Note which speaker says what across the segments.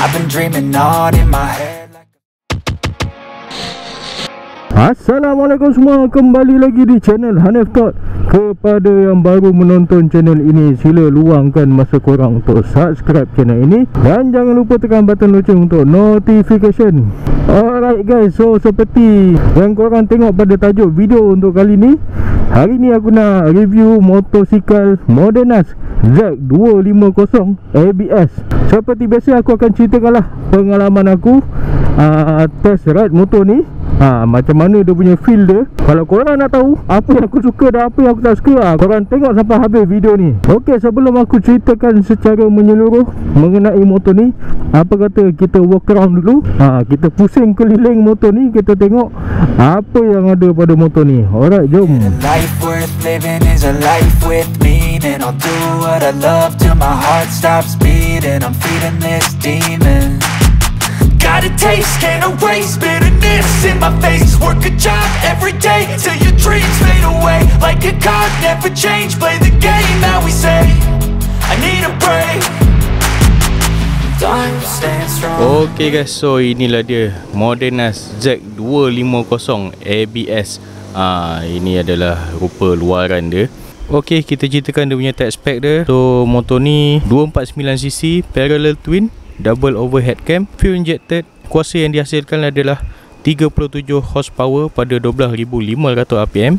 Speaker 1: I've been dreaming on in my head.
Speaker 2: Assalamualaikum semua, kembali lagi di channel Hanif Thought. Kepada yang baru menonton channel ini, sila luangkan masa korang untuk subscribe channel ini dan jangan lupa tekan button loceng untuk notification. Alright guys, so seperti yang korang tengok pada tajuk video untuk kali ni, hari ni aku nak review motosikal Modenas Z250 ABS. Seperti biasa aku akan ceritakanlah pengalaman aku test ride motor ni, macam mana dia punya feel dia. Kalau korang nak tahu apa yang aku suka dan apa yang aku tak suka, korang tengok sampai habis video ni. Ok, sebelum aku ceritakan secara menyeluruh mengenai motor ni, apa kata kita walk around dulu, kita pusing keliling motor ni, kita tengok apa yang ada pada motor ni. Alright, jom.
Speaker 1: Life worth living is a life with meaning. I'll do what I love till my heart stops beating. I'm feeding this demon. Got a taste, can't erase bitterness in my face. Work a job every day till your dreams fade away. Like a card, never change, play the game that we say. I need a break. Time stand strong.
Speaker 3: Okay guys, so inilah dia Modenas Z250 ABS. Ini adalah rupa luaran dia. Okay, kita ceritakan dia punya tech spec dia. So motor ni 249cc parallel twin, double overhead cam, fuel injected. Kuasa yang dihasilkan adalah 37 horsepower pada 12,500 rpm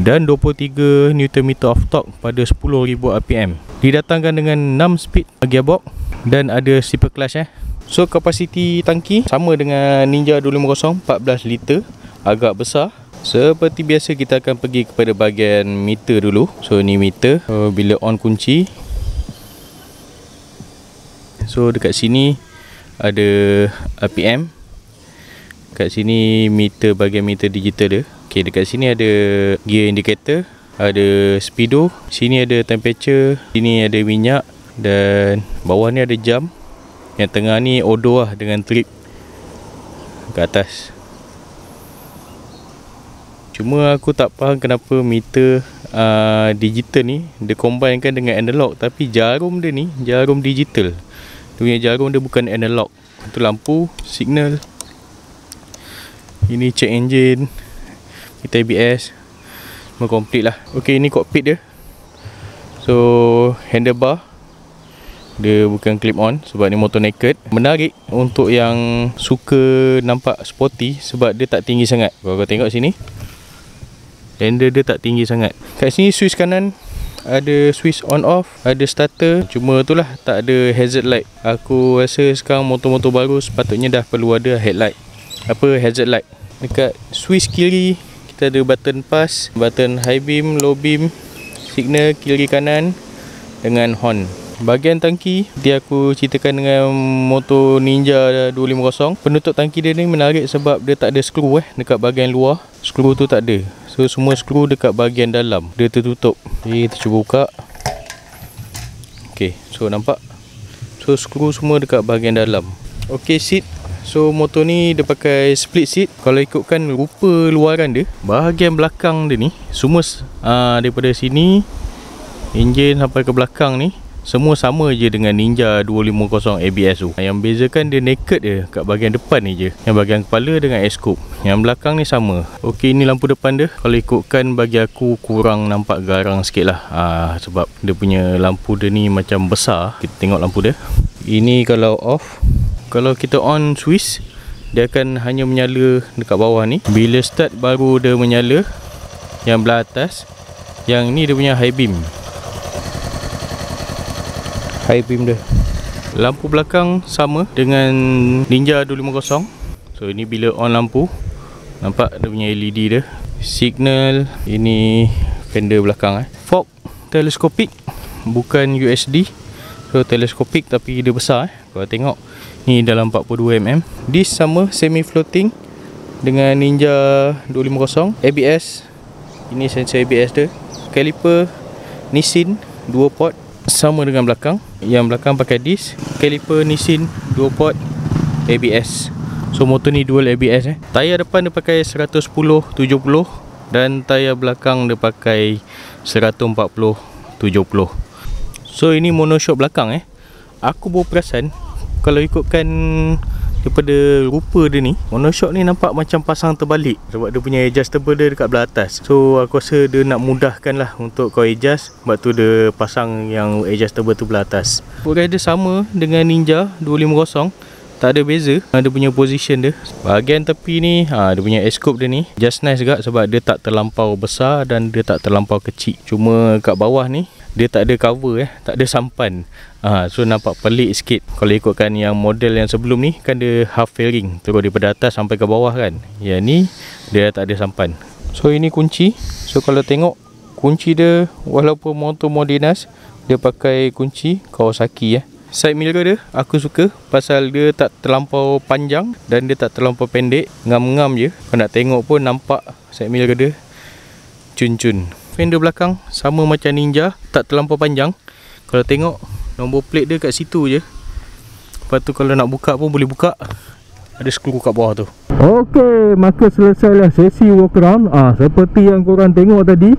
Speaker 3: dan 23 Nm of torque pada 10,000 rpm. Didatangkan dengan 6 speed gearbox dan ada slipper clutch. So kapasiti tangki sama dengan Ninja 250, 14 liter, agak besar. Seperti biasa kita akan pergi kepada bahagian meter dulu. So ni meter, bila on kunci. So dekat sini ada RPM. Kat sini meter, bahagian meter digital dia. Okay, dekat sini ada gear indicator, ada speedo, sini ada temperature, sini ada minyak dan bawah ni ada jam. Yang tengah ni odo lah dengan trip kat atas. Cuma aku tak faham kenapa meter digital ni dia combinekan dengan analog, tapi jarum dia ni jarum digital. Dia punya jarum dia bukan analog. Itu lampu, signal. Ini check engine, kita ABS, semua complete lah. Ok, ini cockpit dia. So handlebar dia bukan clip on sebab ni motor naked. Menarik untuk yang suka nampak sporty sebab dia tak tinggi sangat. Kalau kau tengok sini, handle dia tak tinggi sangat. Kat sini switch kanan ada switch on off, ada starter. Cuma itulah tak ada hazard light. Aku rasa sekarang motor-motor baru sepatutnya dah perlu ada headlight, hazard light. Dekat switch kiri kita ada button pass, button high beam, low beam, signal kiri kanan dengan horn. Bahagian tangki dia aku ceritakan dengan motor Ninja 250. Penutup tangki dia ni menarik sebab dia tak ada skru dekat bahagian luar. Skru tu tak ada. So semua skru dekat bahagian dalam dia tertutup. Jadi kita cuba buka. Okay, so nampak. So skru semua dekat bahagian dalam. Okay, seat. So motor ni dia pakai split seat. Kalau ikutkan rupa luaran dia, bahagian belakang dia ni semua daripada sini enjin sampai ke belakang ni semua sama je dengan Ninja 250 ABS tu. Yang bezakan dia naked je kat bahagian depan ni je. Yang bahagian kepala dengan S-scope. Yang belakang ni sama. Ok, ni lampu depan dia. Kalau ikutkan bagi aku kurang nampak garang sikit lah. Sebab dia punya lampu dia ni macam besar. Kita tengok lampu dia. Ini kalau off. Kalau kita on switch, dia akan hanya menyala dekat bawah ni. Bila start baru dia menyala yang belah atas. Yang ni dia punya high beam. High beam dia. Lampu belakang sama dengan Ninja 250. So ini bila on lampu, nampak dia punya LED dia. Signal. Ini fender belakang. Fog teleskopik, bukan USD. So teleskopik tapi dia besar. Kalau tengok ni dalam 42mm. Disc sama, semi floating dengan Ninja 250. ABS, ini sensor ABS dia. Caliper Nissin 2 port, sama dengan belakang. Yang belakang pakai disc. Caliper Nissin 2 port, ABS. So motor ni dual ABS. Tayar depan dia pakai 110/70 dan tayar belakang dia pakai 140/70. So ini monoshock belakang. Aku baru perasan kalau ikutkan daripada rupa dia ni, monoshock ni nampak macam pasang terbalik sebab dia punya adjustable dia dekat belah atas. So aku rasa dia nak mudahkan lah untuk kau adjust, sebab tu dia pasang yang adjustable tu belah atas. Foot rider sama dengan Ninja 250, tak ada beza. Dia punya position dia, bahagian tepi ni dia punya S-scope dia ni just nice juga, sebab dia tak terlampau besar dan dia tak terlampau kecil. Cuma kat bawah ni dia tak ada cover, tak ada sampan. So nampak pelik sikit. Kalau ikutkan yang model yang sebelum ni kan dia half fairing, terus daripada atas sampai ke bawah kan. Yang ni dia tak ada sampan. So ini kunci. So kalau tengok kunci dia, walaupun motor Modenas, dia pakai kunci Kawasaki. Side mirror dia aku suka pasal dia tak terlampau panjang dan dia tak terlampau pendek, ngam-ngam je. Kau nak tengok pun nampak side mirror dia cun-cun. Fender belakang sama macam Ninja, tak terlampau panjang. Kalau tengok nombor plate dia kat situ je. Lepas tu kalau nak buka pun boleh buka, ada skru kat bawah tu.
Speaker 2: Okey, maka selesailah sesi walk around. Seperti yang korang tengok tadi,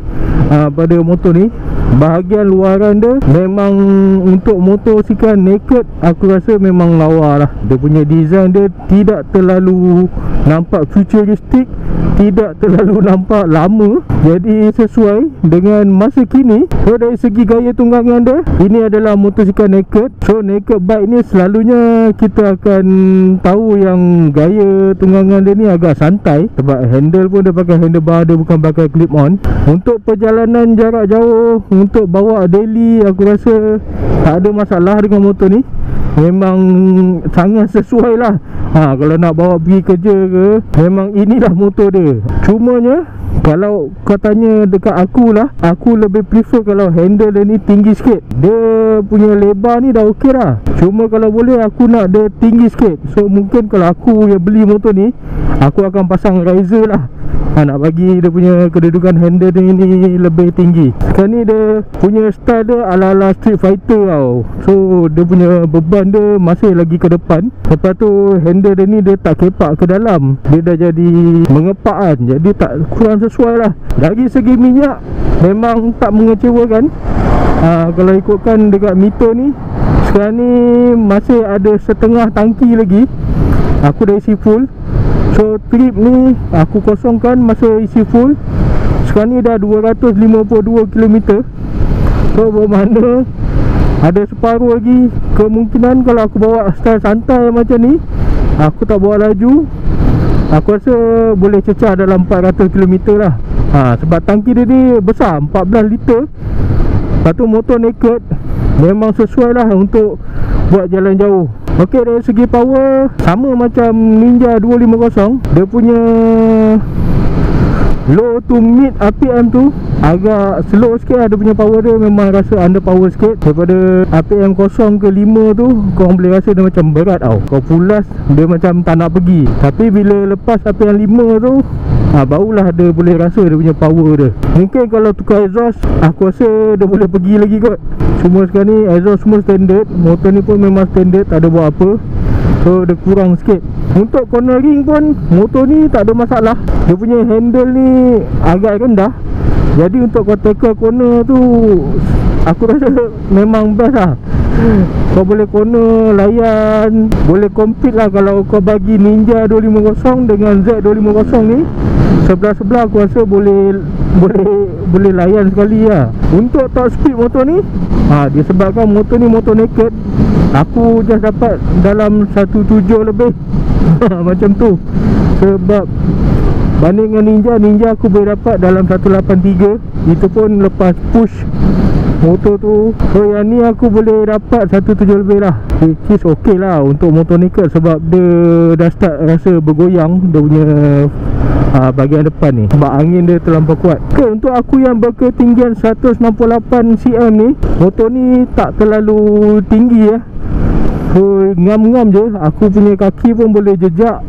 Speaker 2: pada motor ni, bahagian luaran dia memang untuk motosikal naked, aku rasa memang lawa lah. Dia punya design dia tidak terlalu nampak futuristik, tidak terlalu nampak lama, jadi sesuai dengan masa kini. So dari segi gaya tunggangan dia, ini adalah motosikal naked. So naked bike ni selalunya kita akan tahu yang gaya tunggangan dia ni agak santai, sebab handle pun dia pakai handlebar, dia bukan pakai clip on. Untuk perjalanan jarak jauh, untuk bawa daily, aku rasa tak ada masalah dengan motor ni. Memang sangat sesuai lah. Kalau nak bawa pergi kerja ke, memang inilah motor dia. Cumanya kalau kau tanya dekat aku lah, aku lebih prefer kalau handle dia ni tinggi sikit. Dia punya lebar ni dah okey lah, cuma kalau boleh aku nak dia tinggi sikit. So mungkin kalau aku yang beli motor ni, aku akan pasang riser lah, nak bagi dia punya kedudukan handle dia ni lebih tinggi. Sekarang ni dia punya style dia ala-ala Street Fighter tau. So dia punya beban dia masih lagi ke depan. Lepas tu handle dia ni dia tak kepak ke dalam, dia dah jadi mengepak kan, jadi tak kurang sesuai lah. Dari segi minyak memang tak mengecewakan. Kalau ikutkan dekat meter ni, sekarang ni masih ada setengah tangki lagi. Aku dah isi full. So trip ni aku kosongkan masa isi full. Sekarang ni dah 252 km. So bermakna ada separuh lagi. Kemungkinan kalau aku bawa style santai macam ni, aku tak bawa laju, aku rasa boleh cecah dalam 400 km lah. Sebab tangki dia ni besar, 14 liter. Lepas tu motor naked, memang sesuai lah untuk buat jalan jauh. Okey, dari segi power sama macam Ninja 250. Dia punya low to mid RPM tu agak slow sikit lah. Dia punya power dia memang rasa under power sikit. Daripada RPM 0 ke 5 tu, korang boleh rasa dia macam berat tau. Kau pulas dia macam tak nak pergi. Tapi bila lepas RPM 5 tu, barulah dia boleh rasa dia punya power dia. Mungkin kalau tukar exhaust, aku rasa dia boleh pergi lagi kot. Cuma sekarang ni exhaust semua standard. Motor ni pun memang standard, tak ada buat apa. So dia kurang sikit. Untuk cornering pun motor ni tak ada masalah. Dia punya handle ni agak rendah, jadi untuk kau tackle corner tu, aku rasa memang best lah. Kau boleh corner layan, boleh compete lah. Kalau kau bagi Ninja 250 dengan Z250 ni, sebelah-sebelah aku rasa boleh layan sekali lah. Untuk top speed motor ni, disebabkan motor ni motor naked, aku just dapat dalam 1.7 lebih. Macam tu. Sebab banding dengan Ninja aku boleh dapat dalam 1.83. Itu pun lepas push motor tu. So yang ni aku boleh dapat 1.7 lebih lah, which is ok lah untuk motor naked. Sebab dia dah start rasa bergoyang, dia punya bahagian depan ni, sebab angin dia terlampau kuat. Okay, untuk aku yang berketinggian 168 cm ni, motor ni tak terlalu tinggi ya. So ngam-ngam je. Aku punya kaki pun boleh jejak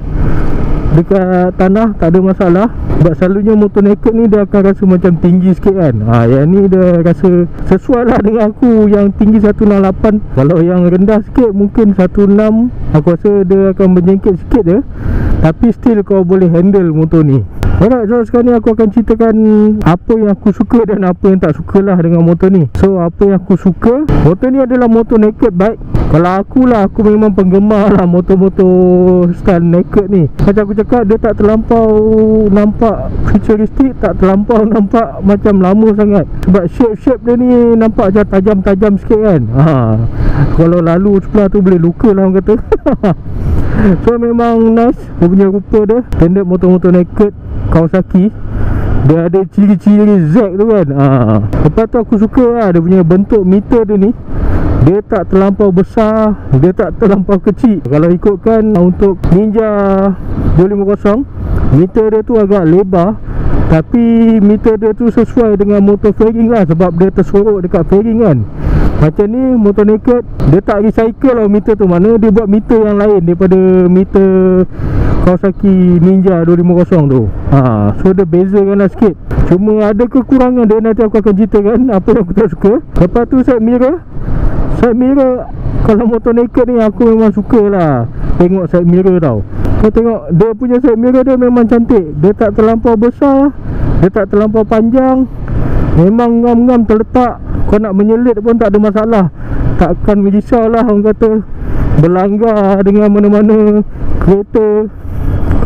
Speaker 2: dekat tanah, tak ada masalah. Sebab selalunya motor naked ni dia akan rasa macam tinggi sikit kan. Yang ni dia rasa sesuai lah dengan aku yang tinggi 168. Kalau yang rendah sikit mungkin 16, aku rasa dia akan menjengkit sikit je. Tapi still kau boleh handle motor ni. Alright, so sekarang ni aku akan ceritakan apa yang aku suka dan apa yang tak suka lah dengan motor ni. So apa yang aku suka, motor ni adalah motor naked bike. Kalau aku lah, aku memang penggemar lah motor-motor style naked ni. Macam aku cakap, dia tak terlampau nampak futuristik, tak terlampau nampak macam lama sangat. Sebab shape-shape dia ni nampak macam tajam-tajam sikit kan. Kalau lalu sebelah tu boleh luka lah orang kata. So memang nice dia punya rupa dia. Standard motor-motor naked Kawasaki, dia ada ciri-ciri Z tu kan. Lepas tu aku suka lah dia punya bentuk meter dia ni. Dia tak terlampau besar, dia tak terlampau kecil. Kalau ikutkan untuk Ninja 250, meter dia tu agak lebar, tapi meter dia tu sesuai dengan motor fairing lah, sebab dia tersorok dekat fairing kan. Macam ni motor naked, dia tak recycle lah meter tu. Mana dia buat meter yang lain daripada meter Kawasaki Ninja 250 tu. So dia bezakan lah sikit. Cuma ada kekurangan dia, nanti aku akan ceritakan apa yang aku tak suka. Lepas tu side mirror, kalau motor naked ni aku memang suka lah tengok side mirror tau. Kau tengok dia punya side mirror dia memang cantik. Dia tak terlampau besar, dia tak terlampau panjang, memang ngam-ngam terletak. Kau nak menyelit pun tak ada masalah. Takkan risau lah orang kata berlanggar dengan mana-mana kereta.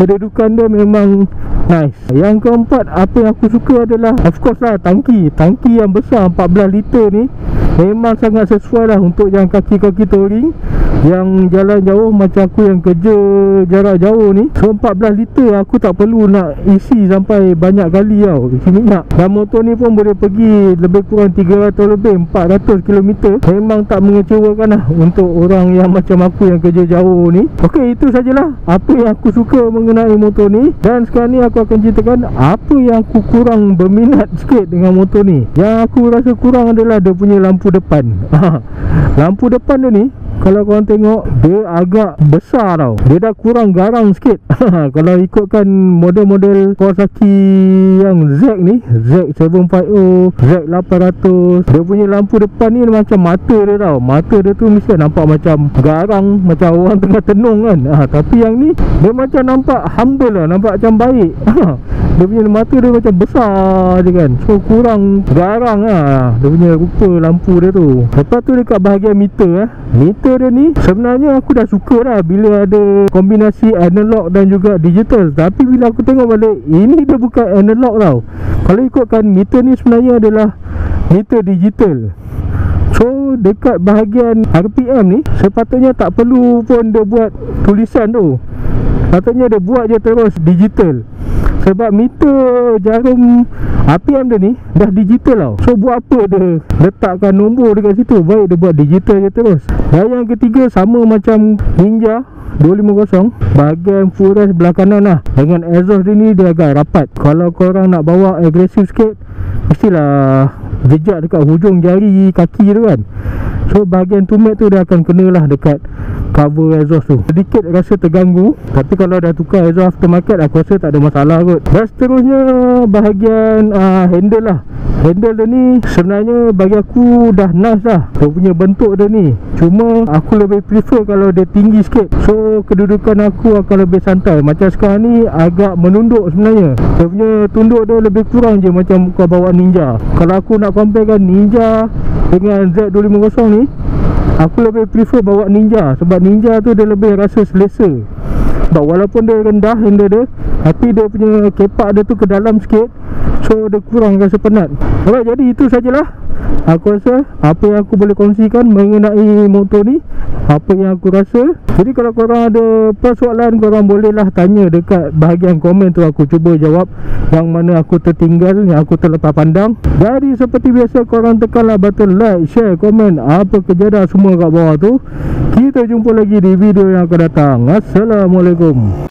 Speaker 2: Kedudukan dia memang nice. Yang keempat, apa yang aku suka adalah, of course lah, tangki yang besar 14 liter ni memang sangat sesuai lah untuk yang kaki-kaki touring, yang jalan jauh macam aku yang kerja jarak jauh ni. So 14 liter aku tak perlu nak isi sampai banyak kali tau, isi minyak. Dan motor ni pun boleh pergi lebih kurang 300 lebih 400 km. Memang tak mengecewakan lah untuk orang yang macam aku yang kerja jauh ni. Okey, itu sajalah apa yang aku suka mengenai motor ni. Dan sekarang ni aku akan ceritakan apa yang aku kurang berminat sikit dengan motor ni. Yang aku rasa kurang adalah dia punya lampu depan. Lampu depan dia ni, kalau korang tengok, dia agak besar tau. Dia dah kurang garang sikit. Kalau ikutkan model-model Kawasaki yang Z ni, Z750, Z800, dia punya lampu depan ni macam mata dia tau. Mata dia tu mesti nampak macam garang, macam orang tengah tenung kan. Tapi yang ni dia macam nampak humble lah, nampak macam baik. Dia punya mata dia macam besar je kan. So kurang garang lah dia punya rupa lampu dia tu. Lepas tu dekat bahagian meter, meter dia ni sebenarnya aku dah suka lah bila ada kombinasi analog dan juga digital. Tapi bila aku tengok balik, ini dia bukan analog tau. Kalau ikutkan meter ni sebenarnya adalah meter digital. So dekat bahagian RPM ni sepatutnya tak perlu pun dia buat tulisan tu. Patutnya dia buat je terus digital. Sebab meter jarum RPM dia ni dah digital tau. So buat apa dia letakkan nombor dekat situ? Baik dia buat digital je terus. Dan yang ketiga, sama macam Ninja 250, bahagian footrest belah kanan lah, dengan exhaust dia ni dia agak rapat. Kalau korang nak bawa agresif sikit, mestilah jejak dekat hujung jari kaki tu kan. So bahagian tumit tu dia akan kenalah dekat cover exhaust tu. Sedikit rasa terganggu, tapi kalau dah tukar exhaust aftermarket, aku rasa tak ada masalah kot. Dan seterusnya bahagian handle lah. Handle dia ni sebenarnya bagi aku dah nice lah, dia punya bentuk dia ni. Cuma aku lebih prefer kalau dia tinggi sikit. So kedudukan aku akan lebih santai. Macam sekarang ni agak menunduk sebenarnya. Dia punya tunduk dia lebih kurang je macam kau bawa Ninja. Kalau aku nak comparekan Ninja dengan Z250 ni, aku lebih prefer bawa Ninja. Sebab Ninja tu dia lebih rasa selesa. Sebab walaupun dia rendah handle dia, tapi dia punya kepak dia tu ke dalam sikit, so dia kurang rasa penat. Alright, jadi itu sajalah aku rasa apa yang aku boleh kongsikan mengenai motor ni, apa yang aku rasa. Jadi kalau korang ada persoalan, korang bolehlah tanya dekat bahagian komen tu, aku cuba jawab. Yang mana aku tertinggal, yang aku terlepas pandang. Jadi seperti biasa, korang tekanlah button like, share, komen, apa kejadah semua kat bawah tu. Kita jumpa lagi di video yang akan datang. Assalamualaikum.